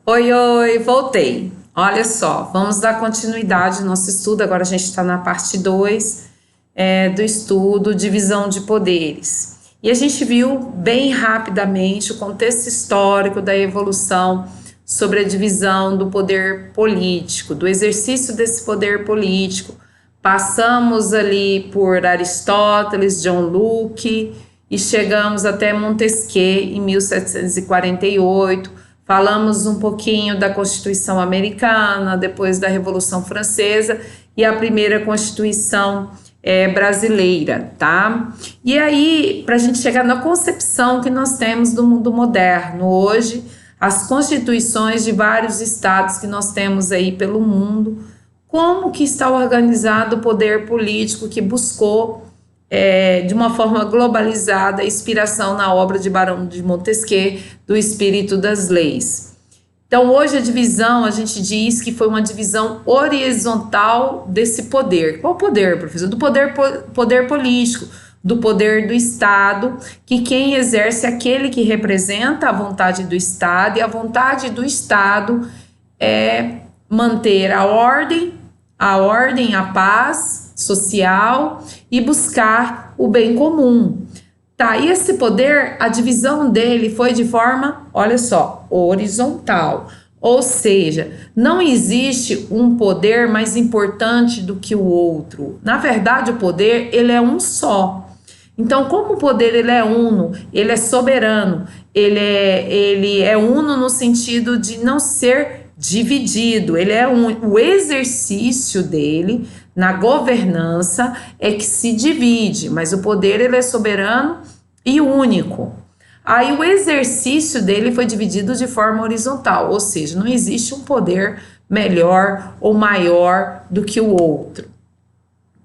Oi, oi, voltei. Olha só, vamos dar continuidade ao nosso estudo. Agora a gente está na parte 2 do estudo Divisão de Poderes. E a gente viu bem rapidamente o contexto histórico da evolução sobre a divisão do poder político, do exercício desse poder político. Passamos ali por Aristóteles, John Locke e chegamos até Montesquieu em 1748. Falamos um pouquinho da Constituição Americana, depois da Revolução Francesa e a primeira Constituição brasileira, tá? E aí, para a gente chegar na concepção que nós temos do mundo moderno hoje, as constituições de vários estados que nós temos aí pelo mundo, como que está organizado o poder político que buscou de uma forma globalizada, inspiração na obra de Barão de Montesquieu, do Espírito das Leis. Então, hoje a divisão, a gente diz que foi uma divisão horizontal desse poder. Qual poder, professor? Do poder político, do poder do Estado, que quem exerce é aquele que representa a vontade do Estado, e a vontade do Estado é manter a ordem, a paz social e buscar o bem comum. Tá, e esse poder, a divisão dele foi de forma, olha só, horizontal. Ou seja, não existe um poder mais importante do que o outro. Na verdade, o poder, ele é um só. Então, como o poder ele é uno, ele é soberano, ele é uno no sentido de não ser dividido, ele é o exercício dele na governança é que se divide, mas o poder ele é soberano e único. Aí o exercício dele foi dividido de forma horizontal, ou seja, não existe um poder melhor ou maior do que o outro,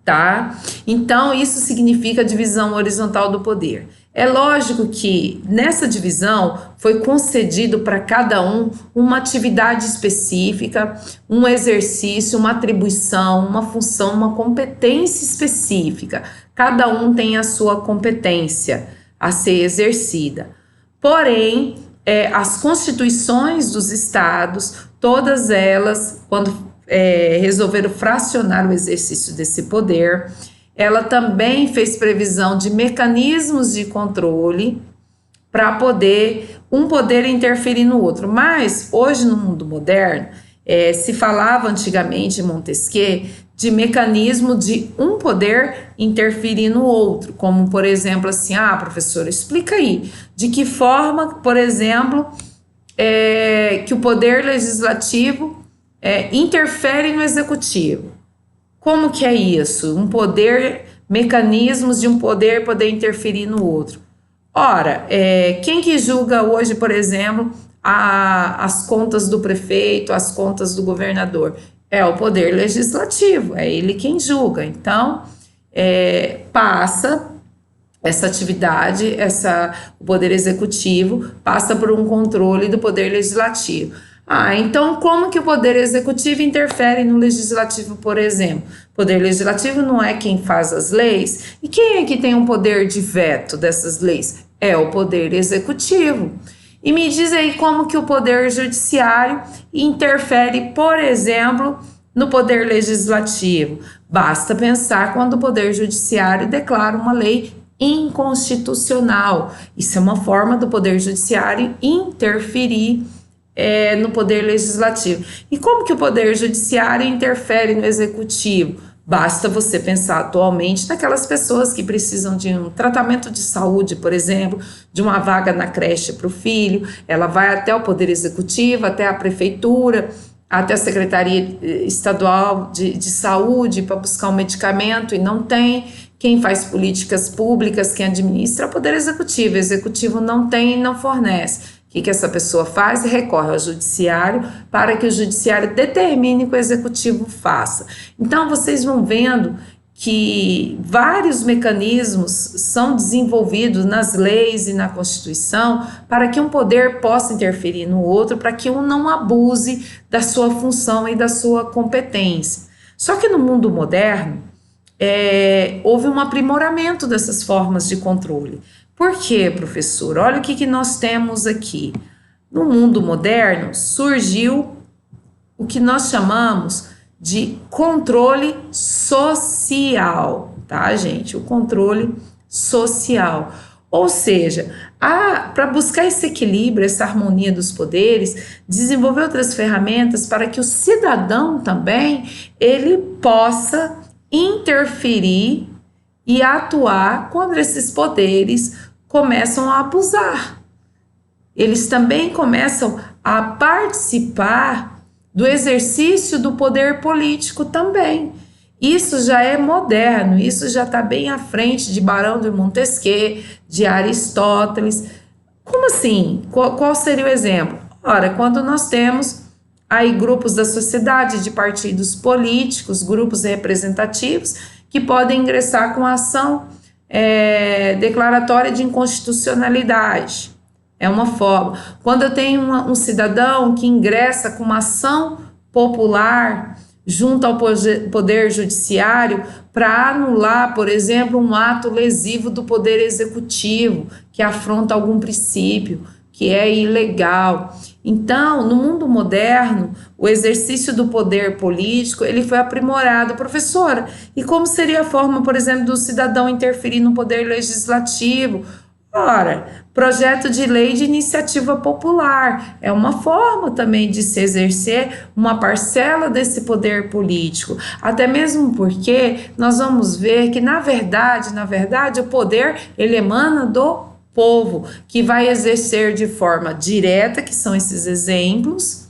tá? Então isso significa divisão horizontal do poder. É lógico que nessa divisão foi concedido para cada um uma atividade específica, um exercício, uma atribuição, uma função, uma competência específica. Cada um tem a sua competência a ser exercida. Porém, as constituições dos estados, todas elas, quando resolveram fracionar o exercício desse poder, ela também fez previsão de mecanismos de controle para um poder interferir no outro. Mas hoje no mundo moderno se falava antigamente em Montesquieu de mecanismo de um poder interferir no outro, como por exemplo assim, professora, explica aí, de que forma, por exemplo, que o poder legislativo interfere no executivo. Como que é isso? Um poder, mecanismos de um poder interferir no outro. Ora, quem que julga hoje, por exemplo, as contas do prefeito, as contas do governador? É o poder legislativo, é ele quem julga. Então, passa essa atividade, o poder executivo passa por um controle do poder legislativo. Então como que o poder executivo interfere no legislativo, por exemplo? O poder legislativo não é quem faz as leis, e quem é que tem um poder de veto dessas leis? É o poder executivo. E me diz aí como que o poder judiciário interfere, por exemplo, no poder legislativo. Basta pensar quando o poder judiciário declara uma lei inconstitucional. Isso é uma forma do poder judiciário interferir no poder legislativo. E como que o poder judiciário interfere no executivo? Basta você pensar atualmente naquelas pessoas que precisam de um tratamento de saúde, por exemplo, de uma vaga na creche para o filho, ela vai até o poder executivo, até a prefeitura, até a Secretaria Estadual de Saúde para buscar um medicamento e não tem. Quem faz políticas públicas, quem administra é o poder executivo. O executivo não tem e não fornece. O que essa pessoa faz? Recorre ao judiciário para que o judiciário determine que o executivo faça. Então, vocês vão vendo que vários mecanismos são desenvolvidos nas leis e na Constituição para que um poder possa interferir no outro, para que um não abuse da sua função e da sua competência. Só que no mundo moderno, houve um aprimoramento dessas formas de controle. Por quê, professor? Olha o que nós temos aqui. No mundo moderno, surgiu o que nós chamamos de controle social, tá, gente? O controle social. Ou seja, para buscar esse equilíbrio, essa harmonia dos poderes, desenvolver outras ferramentas para que o cidadão também ele possa interferir e atuar quando esses poderes começam a abusar. Eles também começam a participar do exercício do poder político também. Isso já é moderno, isso já está bem à frente de Barão de Montesquieu, de Aristóteles. Como assim? Qual seria o exemplo? Ora, quando nós temos aí grupos da sociedade, de partidos políticos, grupos representativos, que podem ingressar com ação declaratória de inconstitucionalidade. É uma forma. Quando eu tenho um cidadão que ingressa com uma ação popular junto ao Poder Judiciário para anular, por exemplo, um ato lesivo do Poder Executivo, que afronta algum princípio, que é ilegal. Então, no mundo moderno, o exercício do poder político, ele foi aprimorado. Professora, e como seria a forma, por exemplo, do cidadão interferir no Poder Legislativo? Ora, projeto de lei de iniciativa popular é uma forma também de se exercer uma parcela desse poder político, até mesmo porque nós vamos ver que na verdade o poder ele emana do povo, que vai exercer de forma direta, que são esses exemplos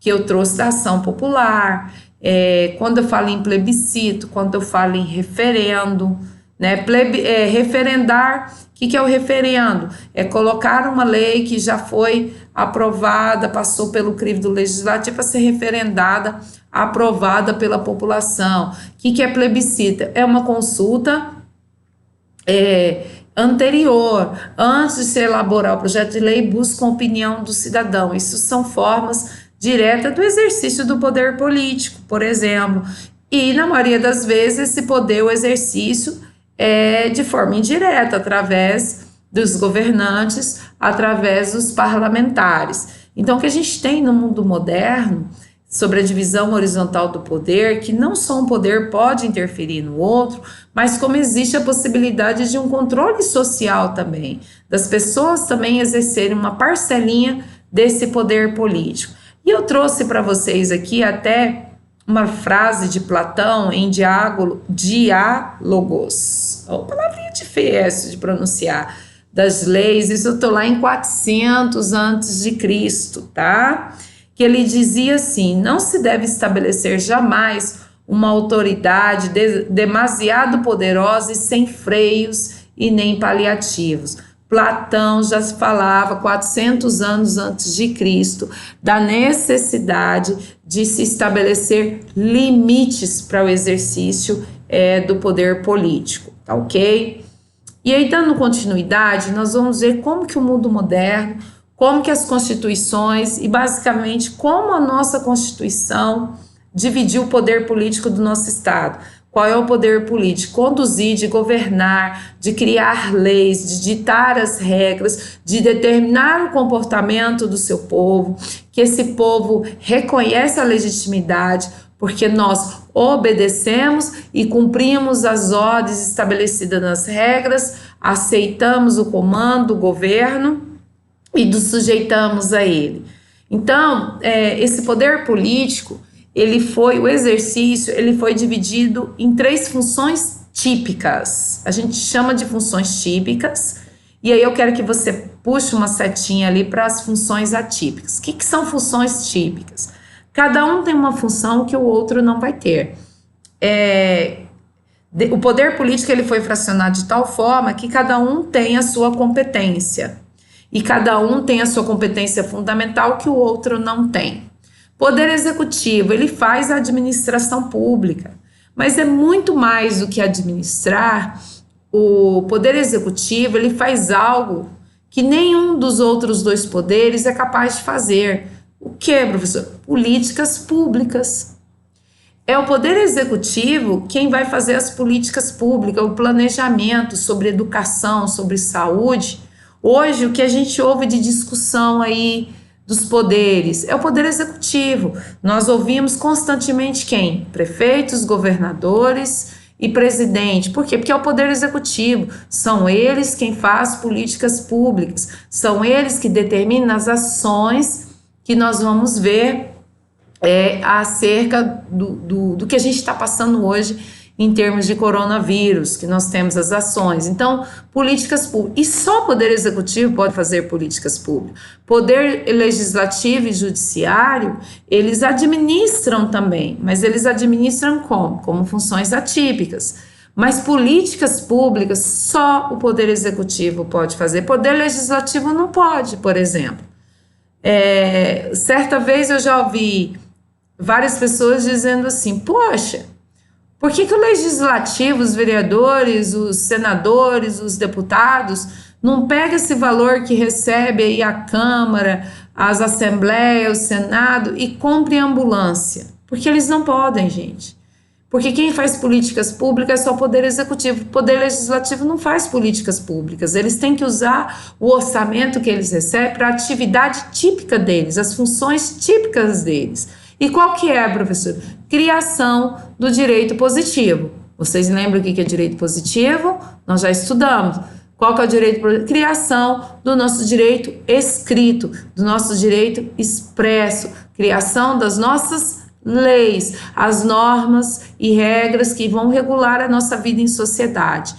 que eu trouxe da ação popular, quando eu falo em plebiscito, quando eu falo em referendo, né? Referendar. O que é o referendo? É colocar uma lei que já foi aprovada, passou pelo crivo do legislativo para ser referendada, aprovada pela população. O que é plebiscito? É uma consulta anterior, antes de se elaborar o projeto de lei, busca a opinião do cidadão. Isso são formas diretas do exercício do poder político, por exemplo. E, na maioria das vezes, esse poder, o exercício, de forma indireta, através dos governantes, através dos parlamentares. Então, o que a gente tem no mundo moderno, sobre a divisão horizontal do poder, que não só um poder pode interferir no outro, mas como existe a possibilidade de um controle social também, das pessoas também exercerem uma parcelinha desse poder político. E eu trouxe para vocês aqui até uma frase de Platão em Diálogos. Uma palavrinha difícil de pronunciar. Das leis, isso eu estou lá em 400 antes de Cristo, tá? Que ele dizia assim: não se deve estabelecer jamais uma autoridade demasiado poderosa e sem freios e nem paliativos. Platão já falava 400 anos antes de Cristo da necessidade de se estabelecer limites para o exercício do poder político, tá ok? E aí, dando continuidade, nós vamos ver como que o mundo moderno, como que as constituições e basicamente como a nossa Constituição dividiu o poder político do nosso Estado. Qual é o poder político? Conduzir, de governar, de criar leis, de ditar as regras, de determinar o comportamento do seu povo, que esse povo reconhece a legitimidade, porque nós obedecemos e cumprimos as ordens estabelecidas nas regras, aceitamos o comando do governo e nos sujeitamos a ele. Então, esse poder político, o exercício foi dividido em 3 funções típicas. A gente chama de funções típicas, e aí eu quero que você puxe uma setinha ali para as funções atípicas. O que são funções típicas? Cada um tem uma função que o outro não vai ter. O poder político ele foi fracionado de tal forma que cada um tem a sua competência, e cada um tem a sua competência fundamental que o outro não tem. Poder executivo, ele faz a administração pública, mas é muito mais do que administrar. O poder executivo, ele faz algo que nenhum dos outros 2 poderes é capaz de fazer. O que, professor? Políticas públicas. É o poder executivo quem vai fazer as políticas públicas, o planejamento sobre educação, sobre saúde. Hoje, o que a gente ouve de discussão aí dos poderes é o poder executivo. Nós ouvimos constantemente quem? Prefeitos, governadores e presidente. Por quê? Porque é o poder executivo. São eles quem faz políticas públicas. São eles que determinam as ações que nós vamos ver acerca do que a gente está passando hoje em termos de coronavírus, que nós temos as ações. Então, políticas públicas. E só o Poder Executivo pode fazer políticas públicas. Poder Legislativo e Judiciário, eles administram também, mas eles administram como? Como funções atípicas. Mas políticas públicas, só o Poder Executivo pode fazer. Poder Legislativo não pode, por exemplo. Certa vez eu já ouvi várias pessoas dizendo assim, poxa, por que o legislativo, os vereadores, os senadores, os deputados, não pega esse valor que recebe aí a Câmara, as Assembleias, o Senado e compre ambulância? Porque eles não podem, gente. Porque quem faz políticas públicas é só o Poder Executivo. O Poder Legislativo não faz políticas públicas. Eles têm que usar o orçamento que eles recebem para a atividade típica deles, as funções típicas deles. E qual que é, professor? Criação do direito positivo. Vocês lembram o que é direito positivo? Nós já estudamos. Qual que é o direito positivo? Criação do nosso direito escrito, do nosso direito expresso, criação das nossas leis, as normas e regras que vão regular a nossa vida em sociedade.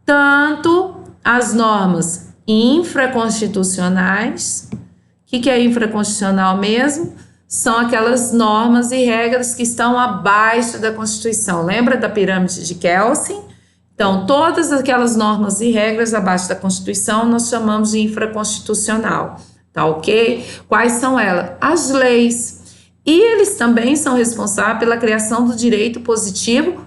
Tanto as normas infraconstitucionais, o que é infraconstitucional mesmo? São aquelas normas e regras que estão abaixo da Constituição. Lembra da pirâmide de Kelsen? Então, todas aquelas normas e regras abaixo da Constituição nós chamamos de infraconstitucional, tá ok? Quais são elas? As leis. E eles também são responsáveis pela criação do direito positivo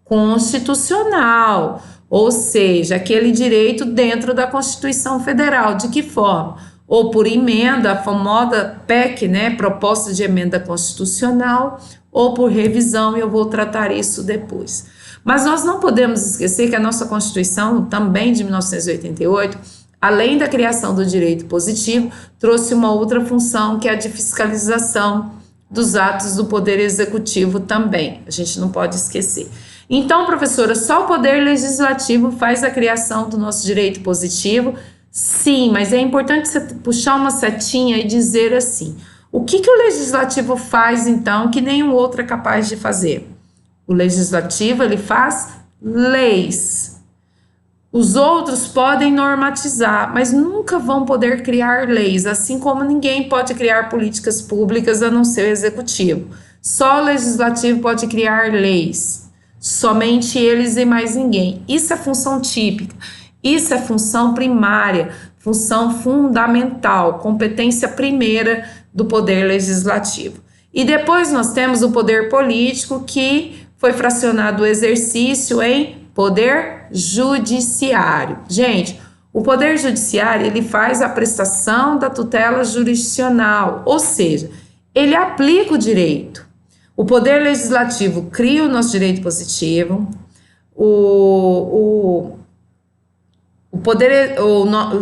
constitucional, ou seja, aquele direito dentro da Constituição Federal. De que forma? Ou por emenda, a famosa PEC, né, proposta de emenda constitucional, ou por revisão, e eu vou tratar isso depois. Mas nós não podemos esquecer que a nossa Constituição, também de 1988, além da criação do direito positivo, trouxe uma outra função, que é a de fiscalização dos atos do Poder Executivo também. A gente não pode esquecer. Então, professora, só o Poder Legislativo faz a criação do nosso direito positivo. Sim, mas é importante você puxar uma setinha e dizer assim, o que o legislativo faz então que nenhum outro é capaz de fazer? O legislativo, ele faz leis. Os outros podem normatizar, mas nunca vão poder criar leis, assim como ninguém pode criar políticas públicas a não ser o executivo. Só o legislativo pode criar leis, somente eles e mais ninguém. Isso é função típica. Isso é função primária, função fundamental, competência primeira do Poder Legislativo. E depois nós temos o poder político, que foi fracionado o exercício em Poder Judiciário. Gente, o Poder Judiciário, ele faz a prestação da tutela jurisdicional, ou seja, ele aplica o direito. O Poder Legislativo cria o nosso direito positivo,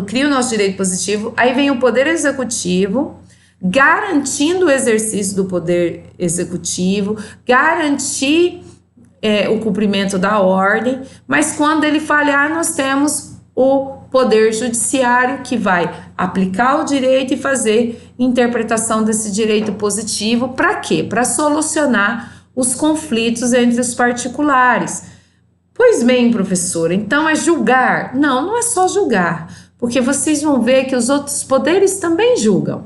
cria o nosso direito positivo, aí vem o Poder Executivo, garantindo o exercício do Poder Executivo, garantir o cumprimento da ordem, mas quando ele falhar, nós temos o Poder Judiciário, que vai aplicar o direito e fazer interpretação desse direito positivo. Para quê? Para solucionar os conflitos entre os particulares. Pois bem, professora, então é julgar? Não, não é só julgar, porque vocês vão ver que os outros poderes também julgam,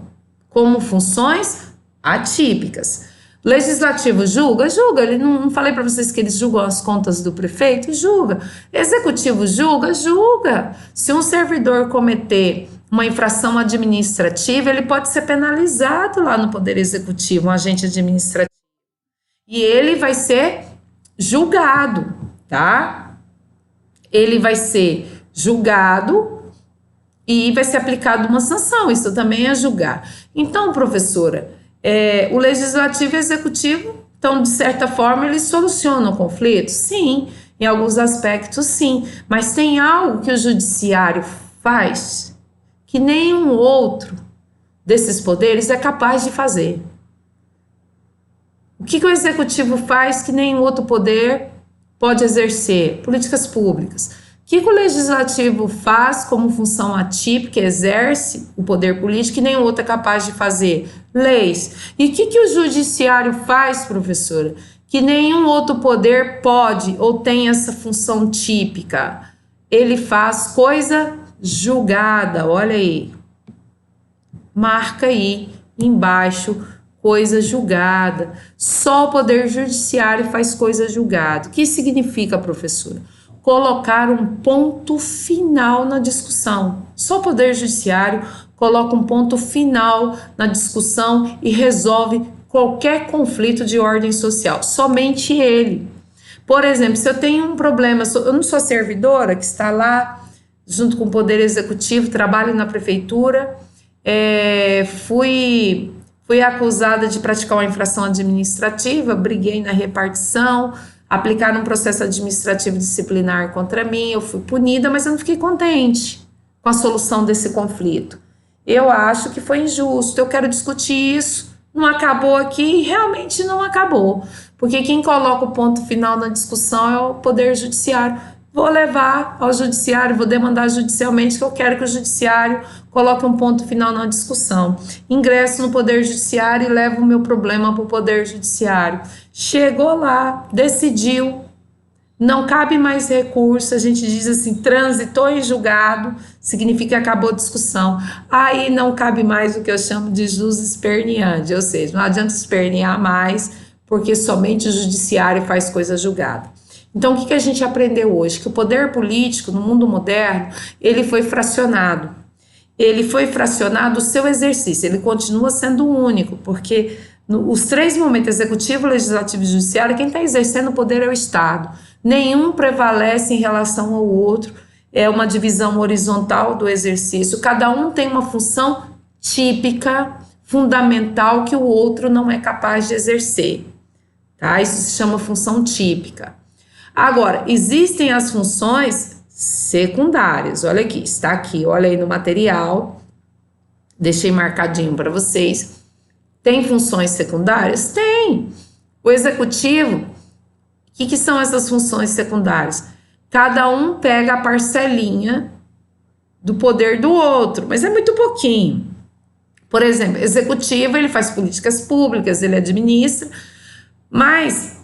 como funções atípicas. Legislativo julga? Julga. Ele não falei para vocês que eles julgam as contas do prefeito? Julga. Executivo julga? Julga. Se um servidor cometer uma infração administrativa, ele pode ser penalizado lá no Poder Executivo, um agente administrativo. E ele vai ser julgado, tá? Ele vai ser julgado e vai ser aplicada uma sanção. Isso também é julgar. Então, professora, o legislativo e o executivo, então, de certa forma, eles solucionam conflitos? Sim, em alguns aspectos, sim. Mas tem algo que o judiciário faz que nenhum outro desses poderes é capaz de fazer. O que o executivo faz que nenhum outro poder pode exercer? Políticas públicas. O que o legislativo faz como função atípica, exerce o poder político que nenhum outro é capaz de fazer? Leis. E o que o judiciário faz, professora? Que nenhum outro poder pode ou tem essa função típica. Ele faz coisa julgada, olha aí. Marca aí embaixo, coisa julgada. Só o poder judiciário faz coisa julgada. O que significa, professora? Colocar um ponto final na discussão. Só o poder judiciário coloca um ponto final na discussão e resolve qualquer conflito de ordem social. Somente ele. Por exemplo, se eu tenho um problema, eu não sou servidora que está lá junto com o poder executivo, trabalho na prefeitura, fui acusada de praticar uma infração administrativa, briguei na repartição, aplicaram um processo administrativo disciplinar contra mim, eu fui punida, mas eu não fiquei contente com a solução desse conflito. Eu acho que foi injusto, eu quero discutir isso, não acabou aqui, realmente não acabou, porque quem coloca o ponto final na discussão é o Poder Judiciário. Vou levar ao Judiciário, vou demandar judicialmente que eu quero que o Judiciário coloque um ponto final na discussão. Ingresso no Poder Judiciário e levo o meu problema para o Poder Judiciário. Chegou lá, decidiu, não cabe mais recurso, a gente diz assim, transitou em julgado, significa que acabou a discussão. Aí não cabe mais o que eu chamo de jus esperneandi, ou seja, não adianta espernear mais, porque somente o Judiciário faz coisa julgada. Então, o que a gente aprendeu hoje? Que o poder político, no mundo moderno, ele foi fracionado. Ele foi fracionado o seu exercício, ele continua sendo único, porque os três momentos, executivo, legislativo e judiciário, quem está exercendo o poder é o Estado. Nenhum prevalece em relação ao outro, é uma divisão horizontal do exercício, cada um tem uma função típica, fundamental, que o outro não é capaz de exercer. Tá? Isso se chama função típica. Agora, existem as funções secundárias, olha aqui, está aqui, olha aí no material, deixei marcadinho para vocês. Tem funções secundárias? Tem. O executivo, o que são essas funções secundárias? Cada um pega a parcelinha do poder do outro, mas é muito pouquinho. Por exemplo, executivo, ele faz políticas públicas, ele administra, mas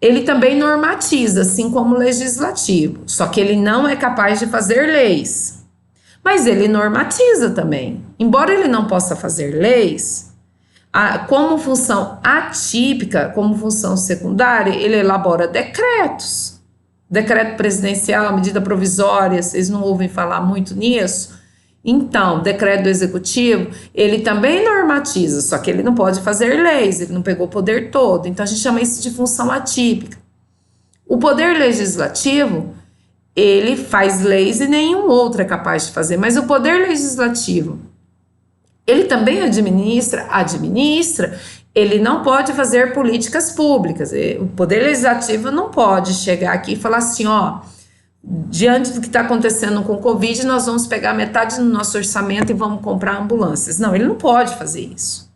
ele também normatiza, assim como o legislativo, só que ele não é capaz de fazer leis. Mas ele normatiza também. Embora ele não possa fazer leis, como função atípica, como função secundária, ele elabora decretos. Decreto presidencial, medida provisória, vocês não ouvem falar muito nisso? Então, decreto do executivo, ele também normatiza, só que ele não pode fazer leis, ele não pegou o poder todo. Então, a gente chama isso de função atípica. O poder legislativo, ele faz leis e nenhum outro é capaz de fazer. Mas o poder legislativo, ele também administra, ele não pode fazer políticas públicas. O poder legislativo não pode chegar aqui e falar assim, ó, diante do que está acontecendo com o Covid, nós vamos pegar metade do nosso orçamento e vamos comprar ambulâncias. Não, ele não pode fazer isso.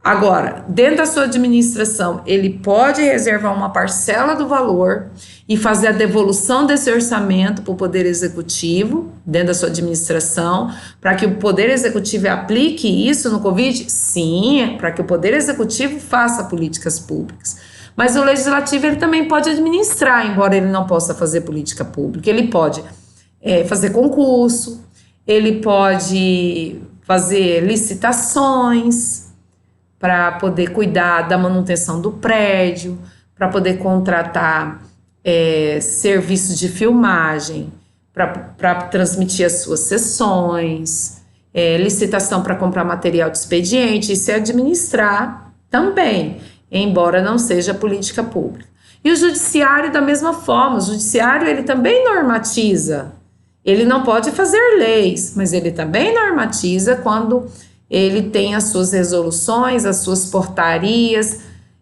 Agora, dentro da sua administração, ele pode reservar uma parcela do valor e fazer a devolução desse orçamento para o Poder Executivo, dentro da sua administração, para que o Poder Executivo aplique isso no Covid? Sim, para que o Poder Executivo faça políticas públicas. Mas o Legislativo, ele também pode administrar, embora ele não possa fazer política pública. Ele pode fazer concurso, ele pode fazer licitações, para poder cuidar da manutenção do prédio, para poder contratar serviços de filmagem, para transmitir as suas sessões, licitação para comprar material de expediente, isso é administrar também, embora não seja política pública. E o judiciário da mesma forma, o judiciário ele também normatiza, ele não pode fazer leis, mas ele também normatiza quando ele tem as suas resoluções, as suas portarias,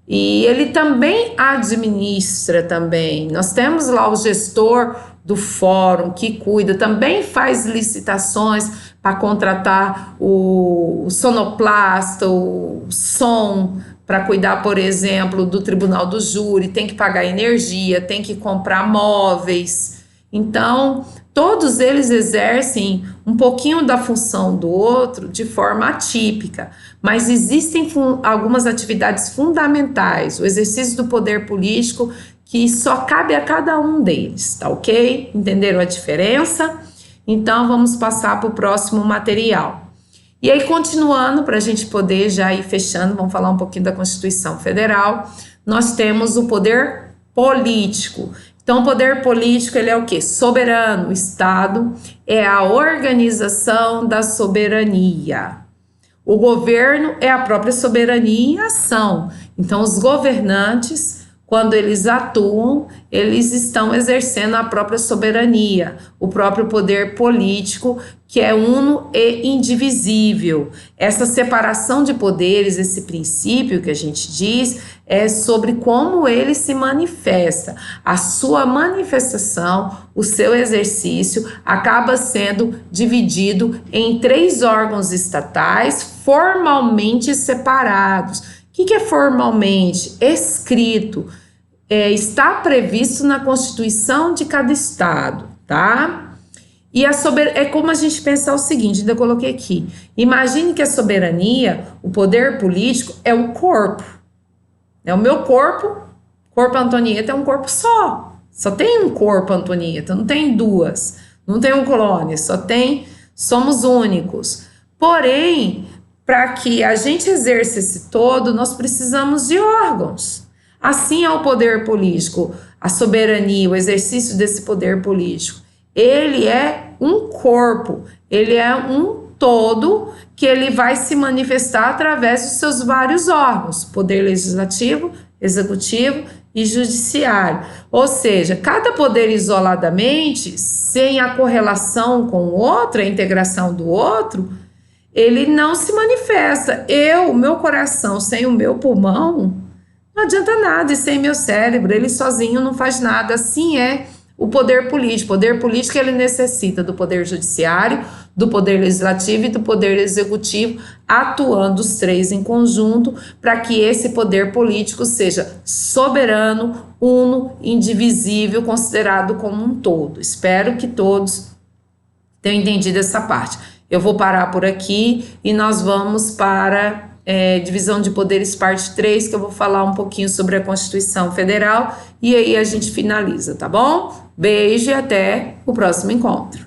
e ele também administra também. Nós temos lá o gestor do fórum que cuida, também faz licitações para contratar o sonoplasta, o som, para cuidar, por exemplo, do tribunal do júri, tem que pagar energia, tem que comprar móveis. Então, todos eles exercem um pouquinho da função do outro de forma atípica, mas existem algumas atividades fundamentais, o exercício do poder político, que só cabe a cada um deles, tá ok? Entenderam a diferença? Então, vamos passar para o próximo material. E aí, continuando, para a gente poder já ir fechando, vamos falar um pouquinho da Constituição Federal, nós temos o poder político. Então, o poder político, ele é o quê? Soberano. O Estado é a organização da soberania. O governo é a própria soberania em ação. Então, os governantes, quando eles atuam, eles estão exercendo a própria soberania, o próprio poder político, que é uno e indivisível. Essa separação de poderes, esse princípio que a gente diz, é sobre como ele se manifesta. A sua manifestação, o seu exercício, acaba sendo dividido em 3 órgãos estatais formalmente separados. O que é formalmente? Escrito. Está previsto na Constituição de cada estado, tá? E é como a gente pensar o seguinte, ainda coloquei aqui. Imagine que a soberania, o poder político, é o corpo. É o meu corpo. Corpo Antonieta é um corpo só. Só tem um corpo Antonieta, não tem 2. Não tem um clone, somos únicos. Porém, para que a gente exerça esse todo, nós precisamos de órgãos. Assim é o poder político, a soberania, o exercício desse poder político. Ele é um corpo, ele é um todo que ele vai se manifestar através dos seus vários órgãos, poder legislativo, executivo e judiciário. Ou seja, cada poder isoladamente, sem a correlação com o outro, a integração do outro, ele não se manifesta. O meu coração sem o meu pulmão, não adianta nada, e sem meu cérebro, ele sozinho não faz nada. Assim é o poder político. O poder político, ele necessita do poder judiciário, do poder legislativo e do poder executivo, atuando os 3 em conjunto, para que esse poder político seja soberano, uno, indivisível, considerado como um todo. Espero que todos tenham entendido essa parte. Eu vou parar por aqui e nós vamos para divisão de poderes parte 3, que eu vou falar um pouquinho sobre a Constituição Federal e aí a gente finaliza, tá bom? Beijo e até o próximo encontro.